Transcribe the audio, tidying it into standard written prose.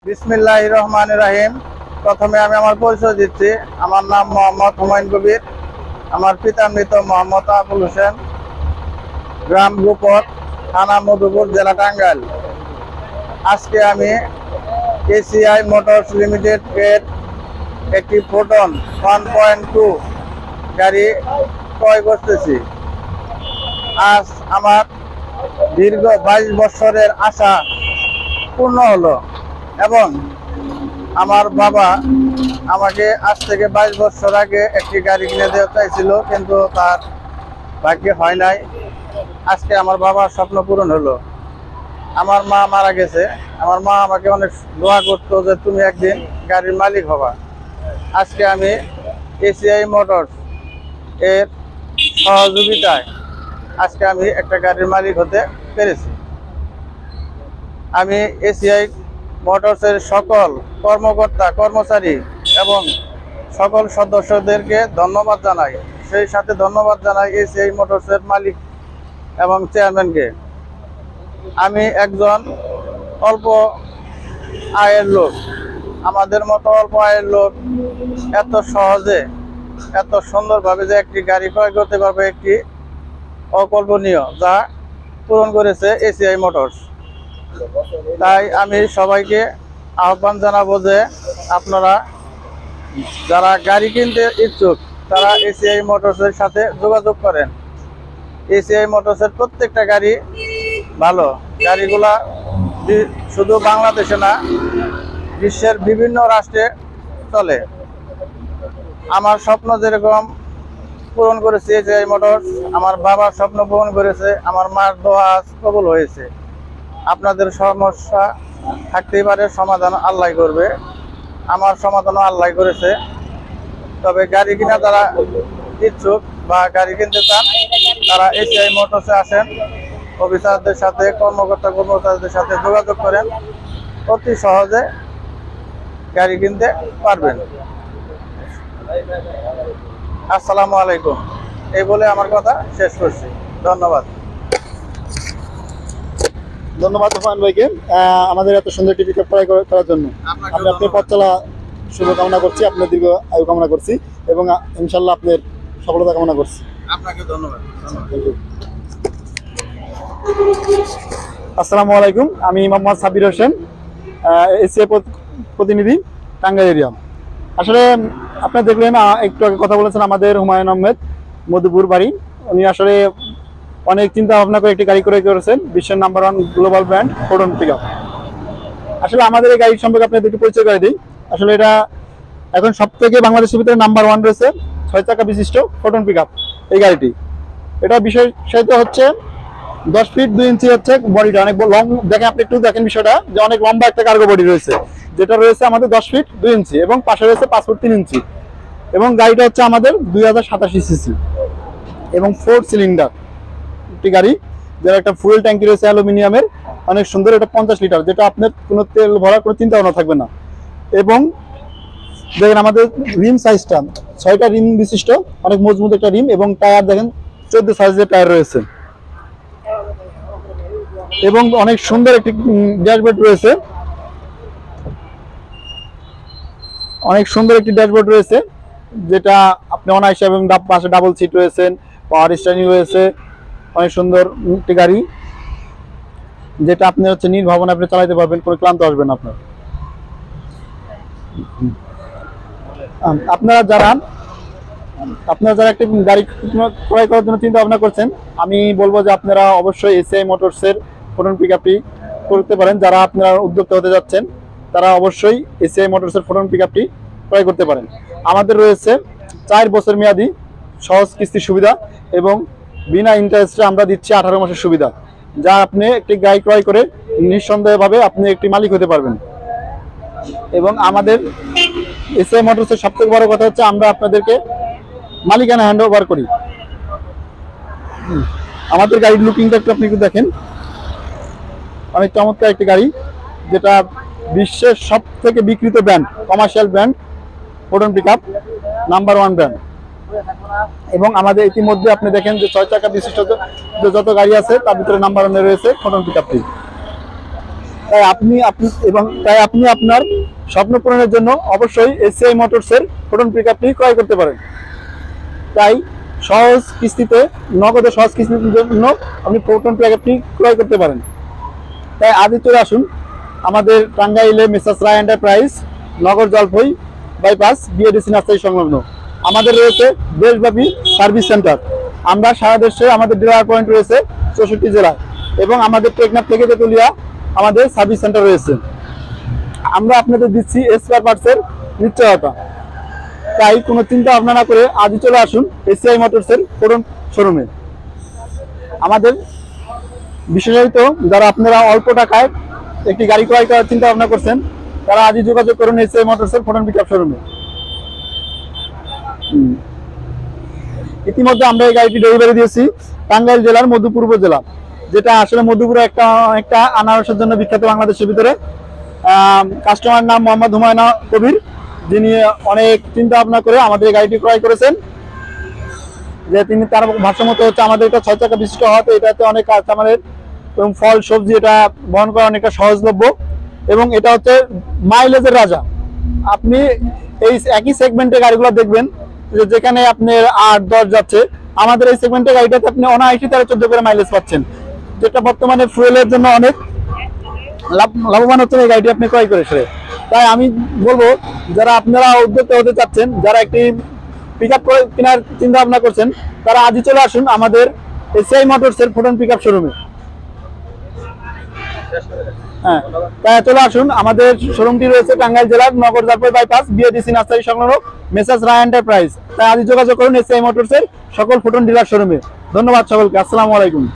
বিসমিল্লাহির রহমানির রহিম। প্রথমে আমি আমার পরিচয় দিচ্ছি। আমার নাম মোহাম্মদ হুমায়ুন কবির। আমার পিতা মৃত মোহাম্মদ আবুল হোসেন, গ্রাম গোপর, থানা মধুপুর, জেলা টাঙ্গাইল। আজকে আমি এসিআই মোটরস লিমিটেড এর একটি ফোটন 1.2 গাড়ি ক্রয় করতেছি। আজ আমার দীর্ঘ 22 বছরের আশা পূর্ণ হলো এবং আমার বাবা আমাকে আজ থেকে 22 বছর আগে একটি গাড়ি কিনে দেওয়া চাইছিল, কিন্তু তার ভাগ্যে হয় নাই। আজকে আমার বাবার স্বপ্ন পূরণ হলো। আমার মা মারা গেছে। আমার মা আমাকে অনেক দোয়া করতো যে তুমি একদিন গাড়ির মালিক হবা। আজকে আমি এসিআই মোটরস এর সহযোগিতায় আজকে আমি একটা গাড়ির মালিক হতে পেরেছি। আমি এসিআই মোটরসের সকল কর্মকর্তা, কর্মচারী এবং সকল সদস্যদেরকে ধন্যবাদ জানাই। সেই সাথে ধন্যবাদ জানাই এসিআই মোটরসের মালিক এবং চেয়ারম্যানকে। আমি একজন অল্প আয়ের লোক। আমাদের মতো অল্প আয়ের লোক এত সহজে, এত সুন্দরভাবে যে একটি গাড়ি ক্রয় করতে পারবে, একটি অকল্পনীয়, যা পূরণ করেছে এসিআই মোটরস। তাই আমি সবাইকে আহ্বান জানাবো যে আপনারা যারা গাড়ি কিনতে ইচ্ছুক তারা এসিআই মোটরসের সাথে যোগাযোগ করেন। এসিআই মোটরসের প্রত্যেকটা গাড়ি ভালো। গাড়িগুলা শুধু বাংলাদেশে না, বিশ্বের বিভিন্ন রাষ্ট্রে চলে। আমার স্বপ্ন যেরকম পূরণ করেছে এসিআই মোটরস, আমার বাবার স্বপ্ন পূরণ করেছে, আমার মার দোয়া কবুল হয়েছে। আপনাদের সমস্যা থাকতেই পারে, সমাধান আল্লাহ করবে। আমার সমাধানও আল্লাহ করেছে। তবে গাড়ি কিনা যারা ইচ্ছুক বা গাড়ি কিনতে চান তারা এসিআই মোটরসে আসেন। অফিসারদের সাথে, কর্মচারীদের সাথে যোগাযোগ করেন, অতি সহজে গাড়ি কিনতে পারবেন। আসসালামু আলাইকুম। এই বলে আমার কথা শেষ করছি। ধন্যবাদ। ধন্যবাদ হুমায়ুন ভাইকে আমাদের এত সুন্দর টিভি ক্রয় করার জন্য। আমি আপনার পথ চলা শুভকামনা করছি, আপনার দীর্ঘ আয়ু কামনা করছি এবং ইনশাল্লাহ আপনার সফলতা কামনা করছি। আপনাকে ধন্যবাদ। আসসালামু আলাইকুম। আমি মোহাম্মদ সাব্বির হোসেন, এসিআই প্রতিনিধি, টাঙ্গাইল এরিয়া। আসলে আপনারা দেখলেন একটু আগে কথা বলেছেন আমাদের হুমায়ুন আহমেদ, মধুপুর বাড়ি। উনি আসলে অনেক চিন্তা ভাবনা করে একটি গাড়ি ক্রয় করেছেন, বিশ্বের number 1 global brand Foton pickup. আসলে আমাদের এই গাড়ি সম্পর্কে আপনাদের একটু পরিচয় করে দিই। আসলে এটা এখন সব থেকে বাংলাদেশের ভিতরে নাম্বার 1 রয়েছে 6 চাকা বিশিষ্ট ফোটন পিকআপ এই গাড়িটি। এটা বিষয় হচ্ছে 10 ফিট 2 ইঞ্চি হচ্ছে বডিটা, অনেক লং। দেখেন, আপনি একটু দেখেন বিষয়টা, যে অনেক লম্বা একটা কার্গো বডি রয়েছে, যেটা রয়েছে আমাদের 10 ফিট 2 ইঞ্চি এবং পাশে রয়েছে 5 ফুট 3 ইঞ্চি। এবং গাড়িটা হচ্ছে আমাদের 2087 সিসি এবং 4 সিলিন্ডার একটি গাড়ি, যার একটা ফুয়েল ট্যাঙ্কি রয়েছে অ্যালুমিনিয়ামের, অনেক সুন্দর। এটা 50 লিটার, যেটা আপনার কোনো তেল ভরার কোনো চিন্তা ভাবনা থাকবে না। এবং দেখেন আমাদের রিম সাইজটা 6টা রিম বিশিষ্ট, অনেক মজবুত একটা রিম। এবং টায়ার দেখেন 14 সাইজের টায়ার রয়েছে এবং অনেক সুন্দর একটি ড্যাশবোর্ড রয়েছে, অনেক সুন্দর একটি ড্যাশবোর্ড রয়েছে, যেটা আপনি অনায়াসে, এবং পাশে ডাবল সিট রয়েছেন, পাওয়ার স্টিয়ারিং রয়েছে। অনেক সুন্দর একটি গাড়ি, যেটা আপনি হচ্ছে নির্ভাবনা আপনি চালাতে পারবেন, কোনো ক্লান্ত আসবেন আপনার। আপনারা যারা একটি গাড়ি ক্রয় করার জন্য চিন্তা ভাবনা করছেন, আমি বলবো যে আপনারা অবশ্যই এসিআই মোটরসের ফোটন পিকআপটি করতে পারেন। যারা আপনারা উদ্যোক্তা হতে যাচ্ছেন তারা অবশ্যই এসিআই মোটরসের ফোটন পিকআপটি ক্রয় করতে পারেন। আমাদের রয়েছে 4 বছর মেয়াদি সহজ কিস্তির সুবিধা এবং বিনা ইন্টারেস্টে আমরা দিচ্ছি 18 মাসের সুবিধা, যা আপনি একটি গাড়ি ক্রয় করে নিঃসন্দেহভাবে আপনি একটি মালিক হতে পারবেন। এবং আমাদের এসিআই মোটরসের সবথেকে বড় কথা হচ্ছে আমরা আপনাদেরকে মালিকানা হ্যান্ড ওভার করি। আমাদের গাড়ির লুকিংটা একটু আপনি দেখেন, অনেক চমৎকার একটি গাড়ি, যেটা বিশ্বের সব থেকে বিক্রিত brand, commercial brand Foton pickup, number 1 brand. এবং আমাদের ইতিমধ্যে আপনি দেখেন যে 6 চাকা বিশিষ্ট যত গাড়ি আছে তার ভিতরে নাম্বার 1 রয়েছে ফোটন পিকআপটি। তাই আপনি আপনার স্বপ্ন পূরণের জন্য অবশ্যই এসিআই মোটরসের ফোটন পিকআপটি ক্রয় করতে পারেন। তাই নগদে সহজ কিস্তির জন্য আপনি ফোটন পিকআপটি ক্রয় করতে পারেন। তাই আজই চলে আসুন আমাদের টাঙ্গাইলে মেসার্স রায় এন্টারপ্রাইজ, নগর জলপাই বাইপাস, বিএডিসি নার্সারি সংলগ্ন। আমাদের রয়েছে দেশব্যাপী সার্ভিস সেন্টার। আমরা সারা দেশে আমাদের ডিলার পয়েন্ট রয়েছে 64 জেলায়, এবং আমাদের টেকনাফ থেকে তেতুলিয়া আমাদের সার্ভিস সেন্টার রয়েছে। আমরা আপনাদের দিচ্ছি স্পেয়ার পার্টসের নিশ্চয়তা। তাই কোনো চিন্তা ভাবনা না করে আজই চলে আসুন এসিআই মোটরসের ফোটন শোরুমে। আমাদের বিশেষত যারা আপনারা অল্প টাকায় একটি গাড়ি ক্রয় করার চিন্তা ভাবনা করছেন, তারা আজই যোগাযোগ করুন এসিআই মোটরসের ফোটন পিকআপ শোরুমে। ইতিমধ্যে আমরা এই গাড়িটি ডেলিভারি দিয়েছি টাঙ্গাইল জেলার মধুপুর উপজেলা, যেটা আসলে মধুপুর একটা আনারসের জন্য বিখ্যাত বাংলাদেশের ভিতরে। কাস্টমার নাম মোহাম্মদ হুমায়ুন কবির, যিনি অনেক চিন্তা ভাবনা করে আমাদের এই গাড়িটি ক্রয় করেছেন। যে তার ভাষ্যমত হচ্ছে আমাদের এটা 6 চাকা বিশিষ্ট হওয়াতে এটাতে অনেক কাস্টমারের এবং ফল সবজি এটা বহন করা অনেকটা সহজলভ্য, এবং এটা হচ্ছে মাইলেজের রাজা। আপনি এই একই সেগমেন্টে গাড়িগুলো দেখবেন যেখানে আপনার 8-10 যাচ্ছে, আমাদের এই সেগমেন্টে গাড়িটাতে আপনি অনায়াসে 13-14 করে মাইলেজ পাচ্ছেন, যেটা বর্তমানে ফুয়েলের জন্য অনেক লাভবান হচ্ছেন এই গাড়িটি আপনি ক্রয় করেছে। তাই আমি বলবো, যারা আপনারা উদ্যোক্তা হতে চাচ্ছেন, যারা একটি পিকআপ কেনার চিন্তা ভাবনা করছেন, তারা আজই চলে আসুন আমাদের এসিআই মোটরসের ফোটন পিকআপ শোরুমে। হ্যাঁ, তাই চলে আসুন। আমাদের শোরুমটি রয়েছে টাঙ্গাইল জেলার নগর জলপাই বাইপাস, বিএডিসি নার্সারি সংলগ্ন মেসার্স রায় এন্টারপ্রাইজ। তাই আজই যোগাযোগ করুন এসিআই মোটরসের সকল ফোটন ডিলার শোরুমে। ধন্যবাদ সকলকে। আসসালামু আলাইকুম।